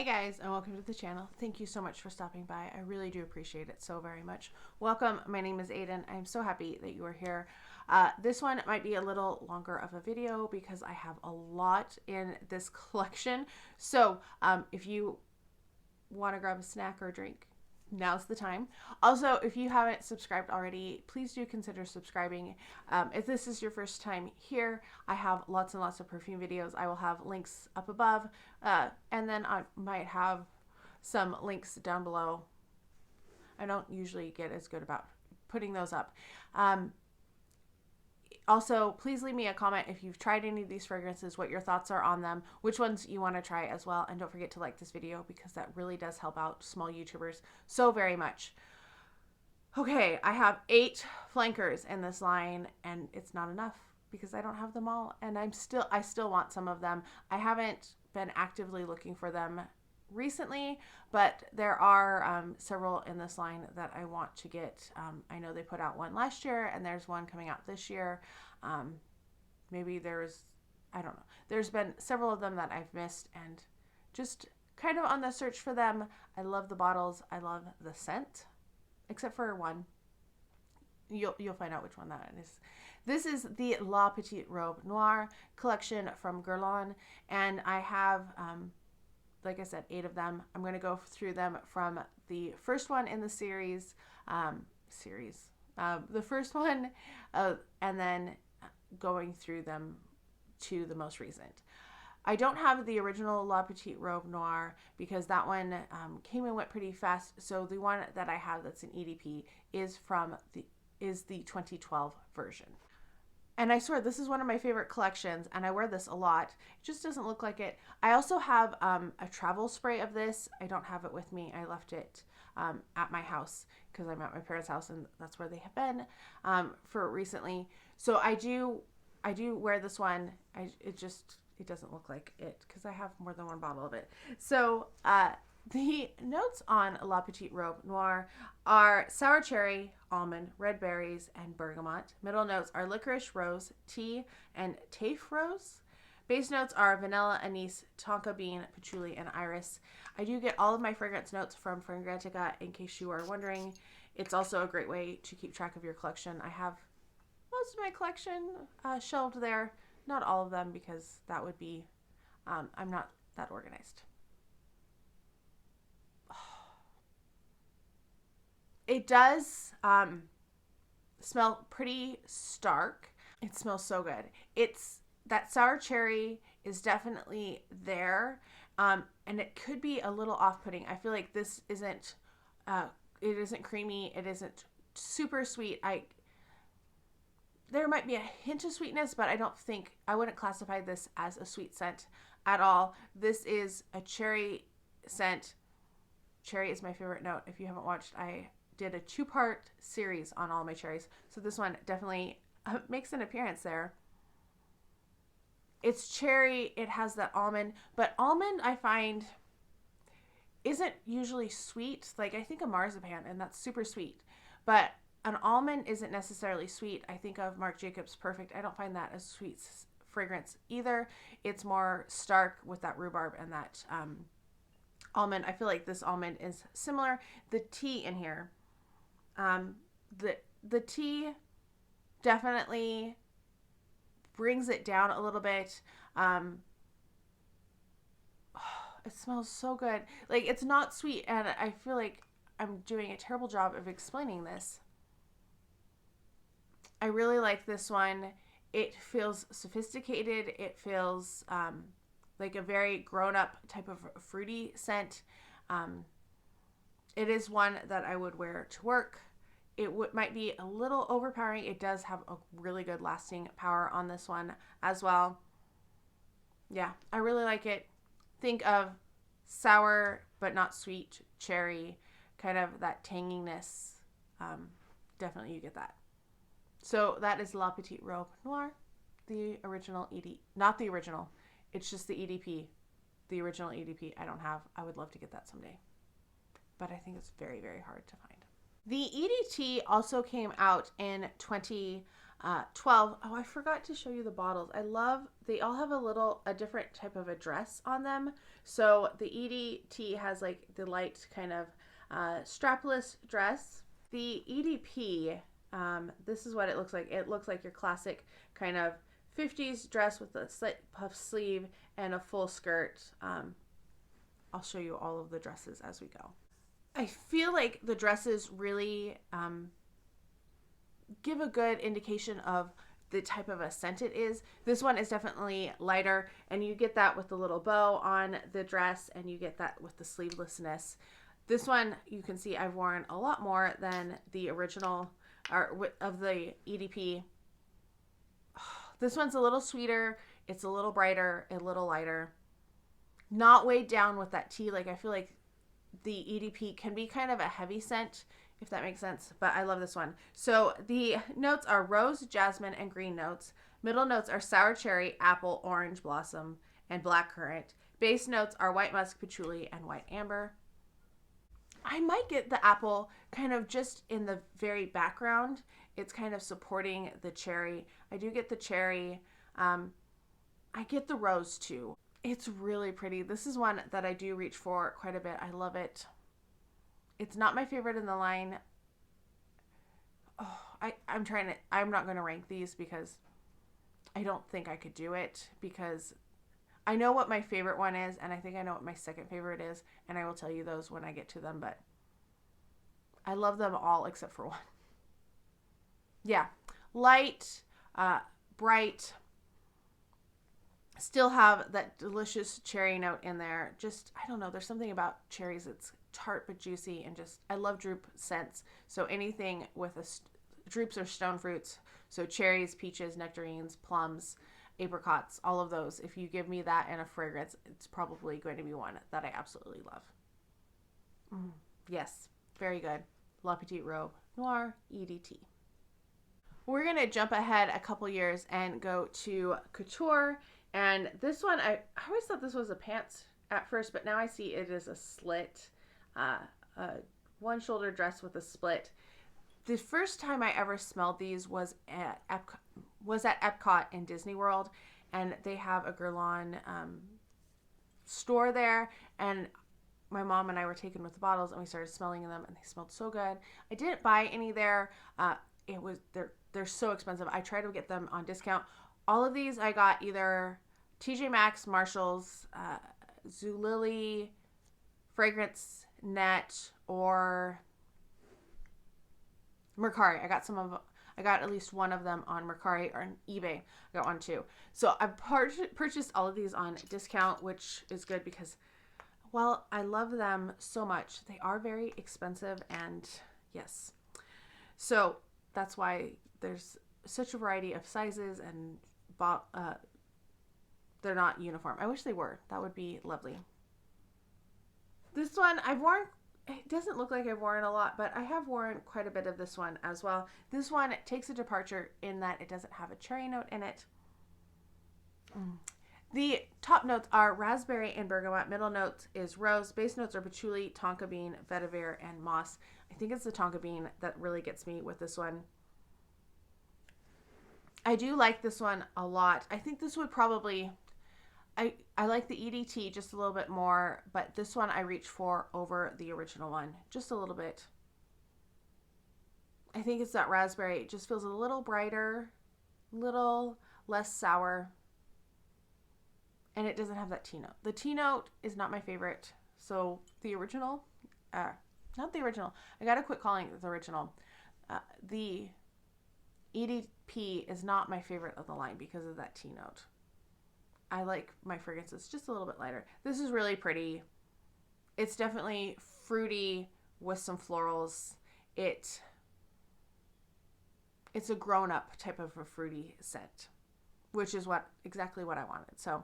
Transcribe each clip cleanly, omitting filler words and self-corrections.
Hi guys, and welcome to the channel. Thank you so much for stopping by. I really do appreciate it so very much. Welcome. My name is Aiden. I'm so happy that you are here. This one might be a little longer of a video because I have a lot in this collection. So if you want to grab a snack or a drink, now's the time. Also, if you haven't subscribed already, please do consider subscribing. If this is your first time here, I have lots and lots of perfume videos. I will have links up above, and then I might have some links down below. I don't usually get as good about putting those up. Also, please leave me a comment if you've tried any of these fragrances, what your thoughts are on them, which ones you want to try as well. And don't forget to like this video because that really does help out small YouTubers so very much. Okay, I have 8 flankers in this line and it's not enough because I don't have them all. And I still want some of them. I haven't been actively looking for them recently, but there are several in this line that I want to get. I know they put out one last year and there's one coming out this year. Maybe I don't know. There's been several of them that I've missed and just kind of on the search for them. I love the bottles. I love the scent, except for one. You'll find out which one that is. This is the La Petite Robe Noire collection from Guerlain, and I have like I said, 8 of them. I'm going to go through them from the first one in the series, the first one, and then going through them to the most recent. I don't have the original La Petite Robe Noire because that one came and went pretty fast. So the one that I have that's an EDP is the 2012 version. And I swear, this is one of my favorite collections, and I wear this a lot. It just doesn't look like it. I also have a travel spray of this. I don't have it with me. I left it at my house because I'm at my parents' house, and that's where they have been for recently. So I do wear this one. It doesn't look like it because I have more than one bottle of it. So the notes on La Petite Robe Noire are sour cherry, almond, red berries, and bergamot. Middle notes are licorice, rose, tea, and tafe rose. Base notes are vanilla, anise, tonka bean, patchouli, and iris. I do get all of my fragrance notes from Fragrantica in case you are wondering. It's also a great way to keep track of your collection. I have most of my collection shelved there. Not all of them because that would be, I'm not that organized. It does smell pretty stark. It smells so good. That sour cherry is definitely there, and it could be a little off-putting. I feel like this isn't, it isn't creamy. It isn't super sweet. There might be a hint of sweetness, but I wouldn't classify this as a sweet scent at all. This is a cherry scent. Cherry is my favorite note. If you haven't watched, I did a 2-part series on all my cherries. So this one definitely makes an appearance there. It's cherry. It has that almond, but almond I find isn't usually sweet. Like I think of marzipan and that's super sweet, but an almond isn't necessarily sweet. I think of Marc Jacobs Perfect. I don't find that a sweet fragrance either. It's more stark with that rhubarb and that almond. I feel like this almond is similar. The tea in here, the tea definitely brings it down a little bit. It smells so good. Like it's not sweet, and I feel like I'm doing a terrible job of explaining this. I really like this one. It feels sophisticated. It feels like a very grown-up type of fruity scent. It is one that I would wear to work. It might be a little overpowering. It does have a really good lasting power on this one as well. Yeah, I really like it. Think of sour but not sweet cherry, kind of that tanginess. Definitely you get that. So that is La Petite Robe Noire, the original not the original. It's just the EDP. The original EDP I don't have. I would love to get that someday, but I think it's very, very hard to find. The EDT also came out in 2012. 12. Oh, I forgot to show you the bottles. They all have a different type of a dress on them. So the EDT has like the light kind of strapless dress. The EDP, this is what it looks like. It looks like your classic kind of 50s dress with a slight puff sleeve and a full skirt. I'll show you all of the dresses as we go. I feel like the dresses really give a good indication of the type of a scent it is. This one is definitely lighter, and you get that with the little bow on the dress, and you get that with the sleevelessness. This one, you can see I've worn a lot more than the original of the EDP. This one's a little sweeter. It's a little brighter, a little lighter. Not weighed down with that tea. Like, I feel like the EDP can be kind of a heavy scent, if that makes sense, but I love this one. So the notes are rose, jasmine, and green notes. Middle notes are sour cherry, apple, orange blossom, and blackcurrant. Base notes are white musk, patchouli, and white amber. I might get the apple kind of just in the very background. It's kind of supporting the cherry. I do get the cherry. I get the rose too. It's really pretty. This is one that I do reach for quite a bit. I love it. It's not my favorite in the line. Oh, I'm not going to rank these because I don't think I could do it, because I know what my favorite one is, and I think I know what my second favorite is, and I will tell you those when I get to them, but I love them all except for one. Yeah. Light, bright, still have that delicious cherry note in there. Just, I don't know, there's something about cherries that's tart but juicy, and just, I love drupe scents. So anything with drupes or stone fruits, so cherries, peaches, nectarines, plums, apricots, all of those. If you give me that in a fragrance, it's probably going to be one that I absolutely love. Yes, very good. La Petite Robe Noire EDT. We're going to jump ahead a couple years and go to couture. And this one, I always thought this was a pants at first, but now I see it is a slit, one shoulder dress with a split. The first time I ever smelled these was at Epcot in Disney World, and they have a Guerlain store there, and my mom and I were taken with the bottles, and we started smelling them, and they smelled so good. I didn't buy any there. They're so expensive. I tried to get them on discount. All of these I got either TJ Maxx, Marshalls, Zulily, Fragrance Net, or Mercari. I got at least one of them on Mercari or on eBay. I got one too. So I purchased all of these on discount, which is good because, well, I love them so much. They are very expensive, and yes. So that's why there's such a variety of sizes, and they're not uniform. I wish they were. That would be lovely. This one I've worn. It doesn't look like I've worn a lot, but I have worn quite a bit of this one as well. This one takes a departure in that it doesn't have a cherry note in it. The top notes are raspberry and bergamot. Middle notes is rose. Base notes are patchouli, tonka bean, vetiver, and moss. I think it's the tonka bean that really gets me with this one. I do like this one a lot. I think this would probably... I like the EDT just a little bit more, but this one I reach for over the original one just a little bit. I think it's that raspberry. It just feels a little brighter, little less sour, and it doesn't have that tea note. The tea note is not my favorite, so the original, not the original. I gotta quit calling it the original. The EDP is not my favorite of the line because of that tea note. I like my fragrances just a little bit lighter. This is really pretty. It's definitely fruity with some florals. It's a grown-up type of a fruity scent, which is exactly what I wanted. So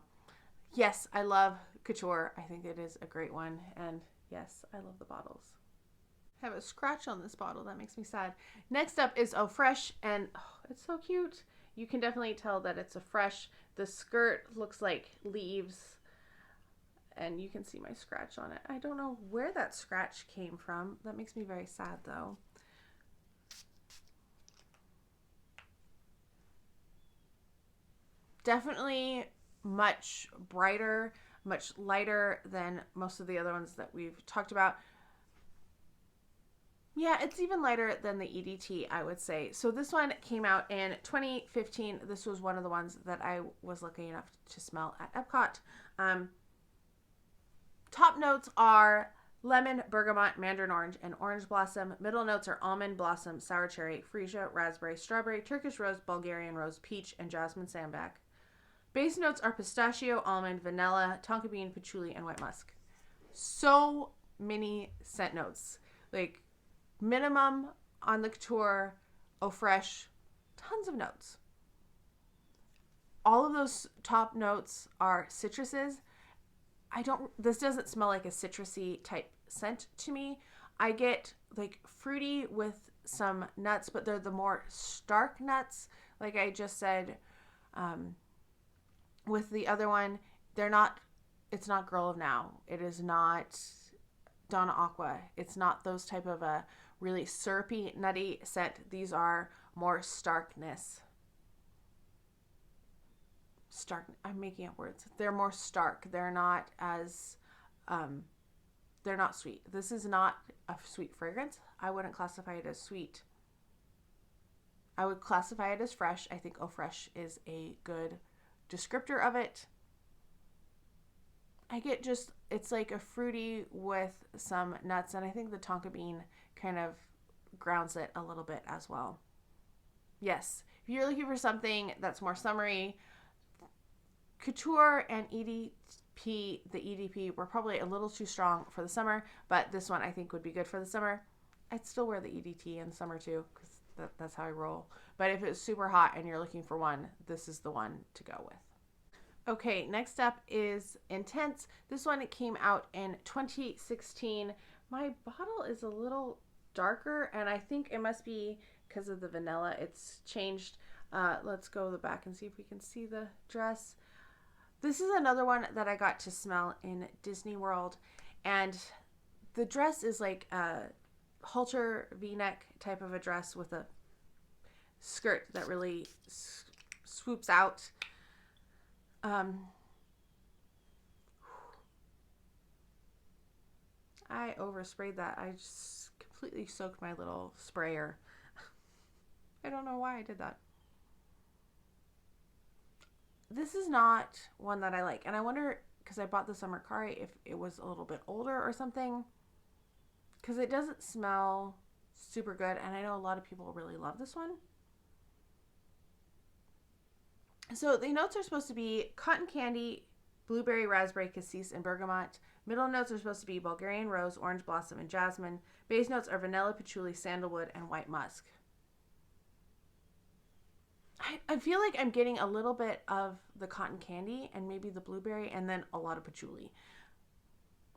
yes, I love couture. I think it is a great one. And yes, I love the bottles. I have a scratch on this bottle. That makes me sad. Next up is Eau Fraiche, and it's so cute. You can definitely tell that it's a fresh. The skirt looks like leaves, and you can see my scratch on it. I don't know where that scratch came from. That makes me very sad, though. Definitely much brighter, much lighter than most of the other ones that we've talked about. Yeah, it's even lighter than the EDT, I would say. So this one came out in 2015. This was one of the ones that I was lucky enough to smell at Epcot. Top notes are lemon, bergamot, mandarin orange, and orange blossom. Middle notes are almond, blossom, sour cherry, freesia, raspberry, strawberry, Turkish rose, Bulgarian rose, peach, and jasmine sambac. Base notes are pistachio, almond, vanilla, tonka bean, patchouli, and white musk. So many scent notes. Like minimum on the Couture, Eau Fraiche, tons of notes. All of those top notes are citruses. This doesn't smell like a citrusy type scent to me. I get like fruity with some nuts, but they're the more stark nuts. Like I just said, with the other one, it's not Girl of Now. It is not Donna Aqua. It's not those type of a really syrupy, nutty scent. These are more starkness. I'm making up words. They're more stark. They're not as, they're not sweet. This is not a sweet fragrance. I wouldn't classify it as sweet. I would classify it as fresh. I think Eau Fraiche is a good descriptor of it. It's like a fruity with some nuts, and I think the tonka bean kind of grounds it a little bit as well. Yes, if you're looking for something that's more summery, Couture and EDP, the EDP were probably a little too strong for the summer, but this one I think would be good for the summer. I'd still wear the EDT in the summer too, because that's how I roll. But if it's super hot and you're looking for one, this is the one to go with. Okay, next up is Intense. This one came out in 2016. My bottle is a little darker, and I think it must be because of the vanilla. It's changed. Let's go to the back and see if we can see the dress. This is another one that I got to smell in Disney World, and the dress is like a halter V-neck type of a dress with a skirt that really swoops out. I oversprayed that. I just completely soaked my little sprayer. I don't know why I did that. This is not one that I like. And I wonder, because I bought this on Mercari, if it was a little bit older or something. Because it doesn't smell super good. And I know a lot of people really love this one. So the notes are supposed to be cotton candy, blueberry, raspberry, cassis, and bergamot. Middle notes are supposed to be Bulgarian rose, orange blossom, and jasmine. Base notes are vanilla, patchouli, sandalwood, and white musk. I feel like I'm getting a little bit of the cotton candy and maybe the blueberry and then a lot of patchouli.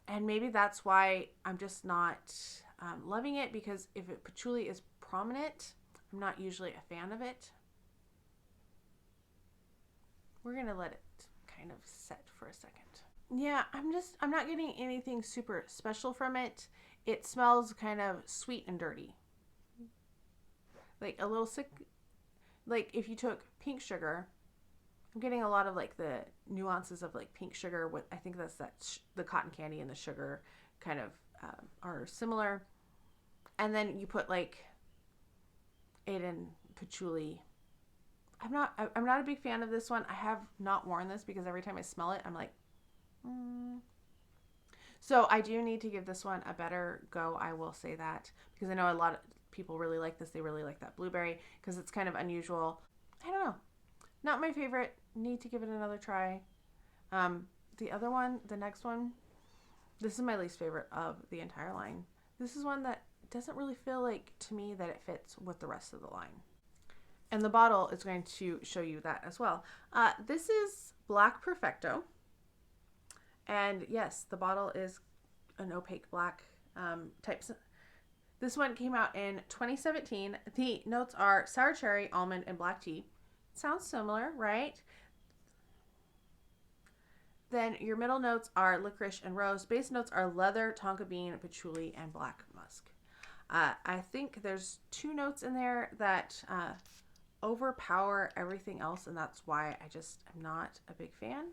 And maybe that's why I'm just not loving it, because if patchouli is prominent, I'm not usually a fan of it. We're going to let it kind of set for a second. Yeah, I'm not getting anything super special from it. It smells kind of sweet and dirty. Like a little sick. Like if you took pink sugar, I'm getting a lot of like the nuances of like pink sugar with, I think that's the cotton candy and the sugar kind of are similar. And then you put like it in patchouli. I'm not a big fan of this one. I have not worn this because every time I smell it, I'm like, So I do need to give this one a better go. I will say that, because I know a lot of people really like this. They really like that blueberry because it's kind of unusual. I don't know. Not my favorite. Need to give it another try. The other one, the next one, this is my least favorite of the entire line. This is one that doesn't really feel like to me that it fits with the rest of the line. And the bottle is going to show you that as well. This is Black Perfecto. And yes, the bottle is an opaque black type. This one came out in 2017. The notes are sour cherry, almond, and black tea. Sounds similar, right? Then your middle notes are licorice and rose. Base notes are leather, tonka bean, patchouli, and black musk. I think there's 2 notes in there that overpower everything else, and that's why I'm not a big fan.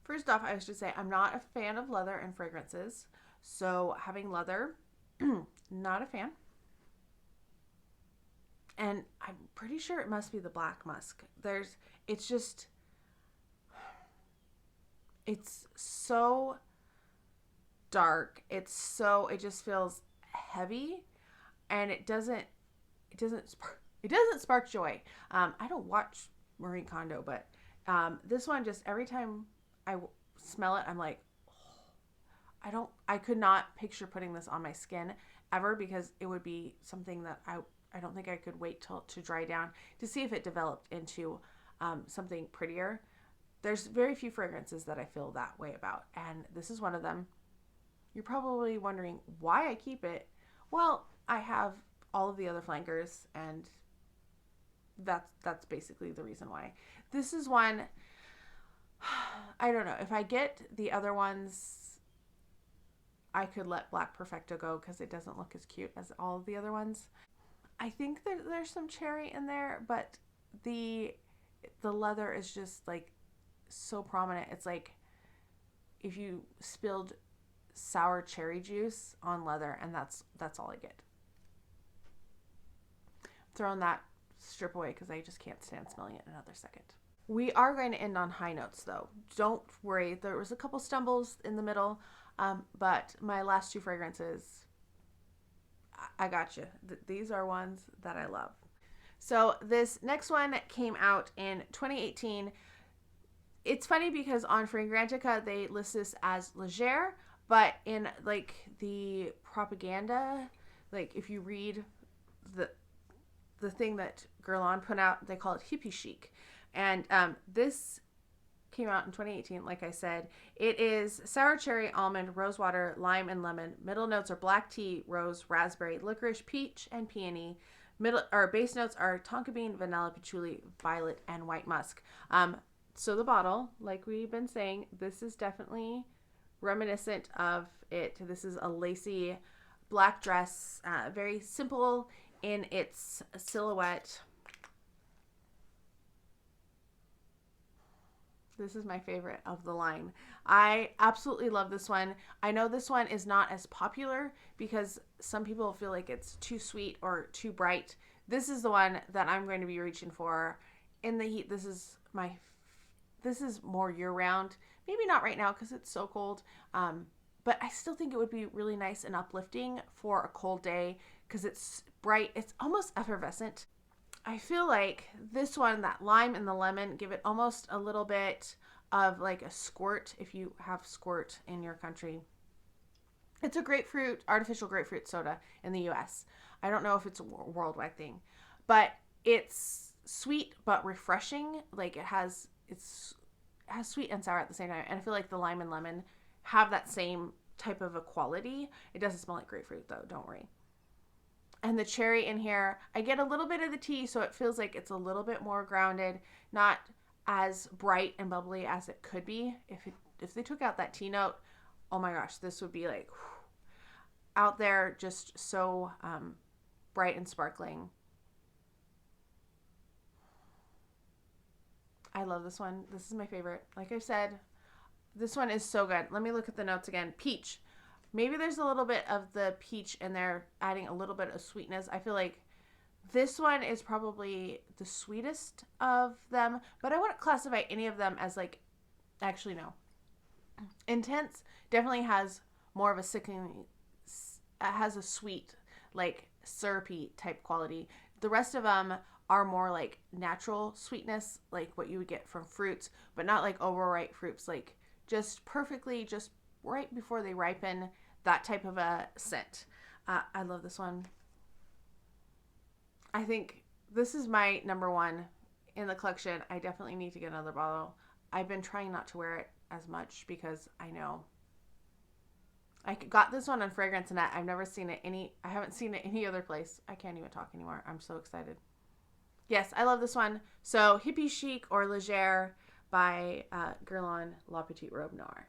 First off, I should say I'm not a fan of leather and fragrances. So having leather, not a fan. And I'm pretty sure it must be the black musk. It's so dark. It just feels heavy, and it doesn't spark joy. I don't watch Marie Kondo, but this one, just every time I smell it, I'm like, oh, I could not picture putting this on my skin ever, because it would be something that I don't think I could wait to dry down to see if it developed into something prettier. There's very few fragrances that I feel that way about, and this is one of them. You're probably wondering why I keep it. Well, I have all of the other flankers, and that's basically the reason why. This is one, I don't know. If I get the other ones, I could let Black Perfecto go because it doesn't look as cute as all of the other ones. I think that there's some cherry in there, but the leather is just like so prominent. It's like if you spilled sour cherry juice on leather, and that's all I get. Throwing that strip away because I just can't stand smelling it another second. We are going to end on high notes, though. Don't worry. There was a couple stumbles in the middle, but my last two fragrances, I got you. These are ones that I love. So this next one came out in 2018. It's funny because on Fragrantica they list this as légère, but in like the propaganda, like if you read the thing that Guerlain put out, they call it Hippie Chic. And this came out in 2018, like I said. It is sour cherry, almond, rosewater, lime, and lemon. Middle notes are black tea, rose, raspberry, licorice, peach, and peony. Base notes are tonka bean, vanilla, patchouli, violet, and white musk. So the bottle, like we've been saying, this is definitely reminiscent of it. This is a lacy black dress, very simple in its silhouette. This is my favorite of the line. I absolutely love this one. I know this one is not as popular because some people feel like it's too sweet or too bright. This is the one that I'm going to be reaching for in the heat. This is more year-round. Maybe not right now because it's so cold, but I still think it would be really nice and uplifting for a cold day because it's bright. It's almost effervescent. I feel like this one, that lime and the lemon, give it almost a little bit of like a squirt, if you have squirt in your country. It's a artificial grapefruit soda in the US. I don't know if it's a worldwide thing, but it's sweet but refreshing. Like it has sweet and sour at the same time. And I feel like the lime and lemon have that same type of a quality. It doesn't smell like grapefruit though, don't worry. And the cherry in here, I get a little bit of the tea, so it feels like it's a little bit more grounded, not as bright and bubbly as it could be. If they took out that tea note, oh my gosh, this would be like out there, just so bright and sparkling. I love this one. This is my favorite. Like I said, this one is so good. Let me look at the notes again. Peach. Maybe there's a little bit of the peach in there, adding a little bit of sweetness. I feel like this one is probably the sweetest of them, but I wouldn't classify any of them as like, actually no. Intense definitely has more of a sickening, has a sweet, like syrupy type quality. The rest of them are more like natural sweetness, like what you would get from fruits, but not like overripe fruits, like just perfectly, just right before they ripen, that type of a scent. I love this one. I think this is my number one in the collection. I definitely need to get another bottle. I've been trying not to wear it as much because I know I got this one on Fragrance Net. I've never seen it I haven't seen it any other place. I can't even talk anymore. I'm so excited. Yes, I love this one. So Hippie Chic or Légère by Guerlain La Petite Robe Noire.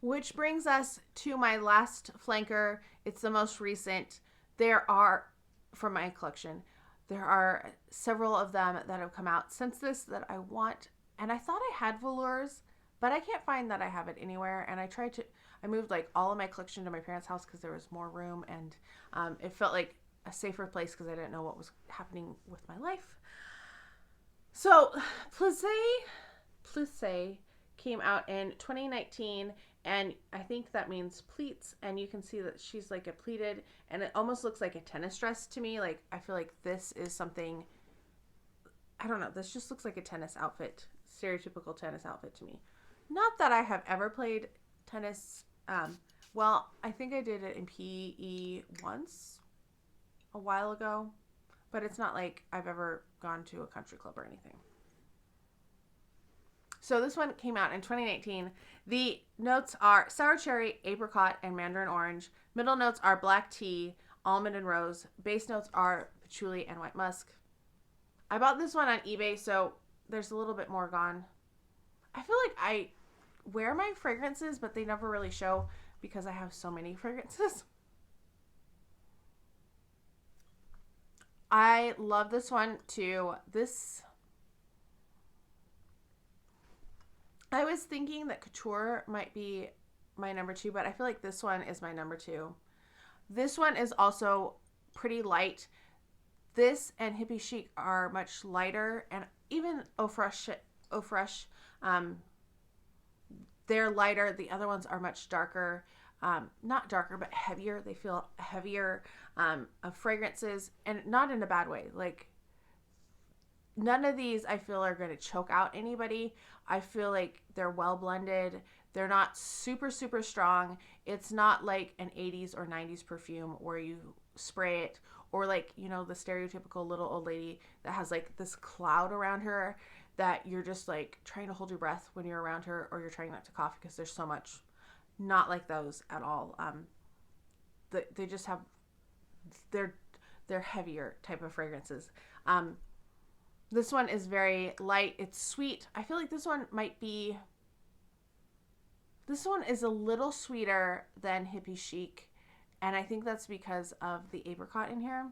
Which brings us to my last flanker. It's the most recent. There are, from my collection, there are several of them that have come out since this that I want. And I thought I had velours, but I can't find that I have it anywhere. And I moved like all of my collection to my parents' house because there was more room. And it felt like a safer place because I didn't know what was happening with my life. So Plissée came out in 2019, and I think that means pleats, and you can see that she's like a pleated, and it almost looks like a tennis dress to me. Like, I feel like this is something, I don't know, this just looks like a tennis outfit, stereotypical tennis outfit to me. Not that I have ever played tennis. Well, I think I did it in PE once a while ago, but it's not like I've ever gone to a country club or anything. So this one came out in 2019. The notes are sour cherry, apricot, and mandarin orange. Middle notes are black tea, almond, and rose. Base notes are patchouli and white musk. I bought this one on eBay, so there's a little bit more gone. I feel like I wear my fragrances, but they never really show because I have so many fragrances. I love this one too. I was thinking that Couture might be my number 2, but I feel like this one is my number 2. This one is also pretty light. This and Hippie Chic are much lighter, and even Eau Fraiche, they're lighter. The other ones are much darker. Not darker, but heavier. They feel heavier of fragrances, and not in a bad way. Like, none of these I feel are going to choke out anybody. I feel like they're well blended. They're not super, super strong. It's not like an 80s or 90s perfume where you spray it, or like, you know, the stereotypical little old lady that has like this cloud around her that you're just like trying to hold your breath when you're around her, or you're trying not to cough because there's so much. Not like those at all. They just have, they're heavier type of fragrances. This one is very light. It's sweet. I feel like this one is a little sweeter than Hippie Chic, and I think that's because of the apricot in here.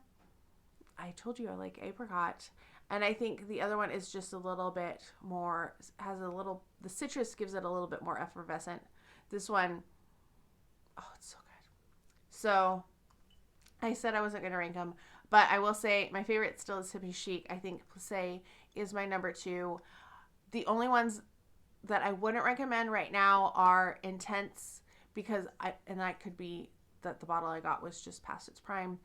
I told you I like apricot, and I think the other one is just a little bit more, the citrus gives it a little bit more effervescent. This one, oh, it's so good. So I said I wasn't going to rank them, but I will say my favorite still is Hippie Chic. I think Plissée is my number 2. The only ones that I wouldn't recommend right now are Intense, because and that could be that the bottle I got was just past its prime.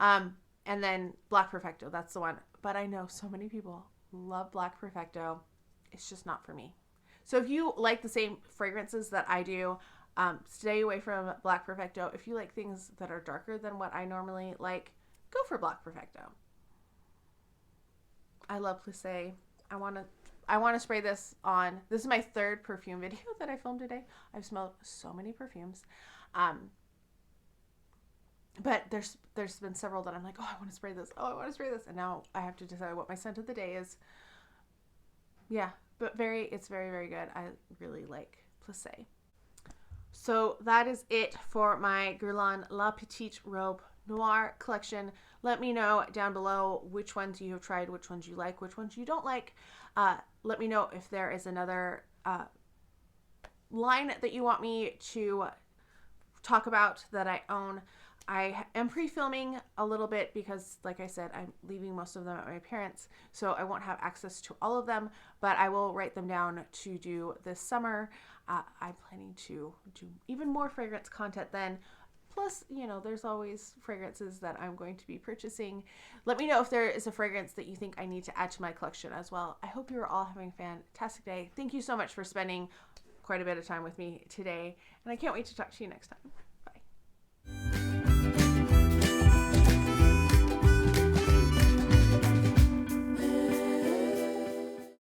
And then Black Perfecto, that's the one. But I know so many people love Black Perfecto. It's just not for me. So if you like the same fragrances that I do, stay away from Black Perfecto. If you like things that are darker than what I normally like, go for Black Perfecto. I love Plissée. I want to spray this on. This is my 3rd perfume video that I filmed today. I've smelled so many perfumes. But there's been several that I'm like, oh, I want to spray this. Oh, I want to spray this. And now I have to decide what my scent of the day is. Yeah, but it's very, very good. I really like Plissée. So that is it for my Guerlain La Petite Robe Noire collection. Let me know down below which ones you have tried, which ones you like, which ones you don't like. Let me know if there is another line that you want me to talk about that I own. I am pre-filming a little bit because, like I said, I'm leaving most of them at my parents', so I won't have access to all of them, but I will write them down to do this summer. I'm planning to do even more fragrance content then. Plus, you know, there's always fragrances that I'm going to be purchasing. Let me know if there is a fragrance that you think I need to add to my collection as well. I hope you're all having a fantastic day. Thank you so much for spending quite a bit of time with me today, and I can't wait to talk to you next time.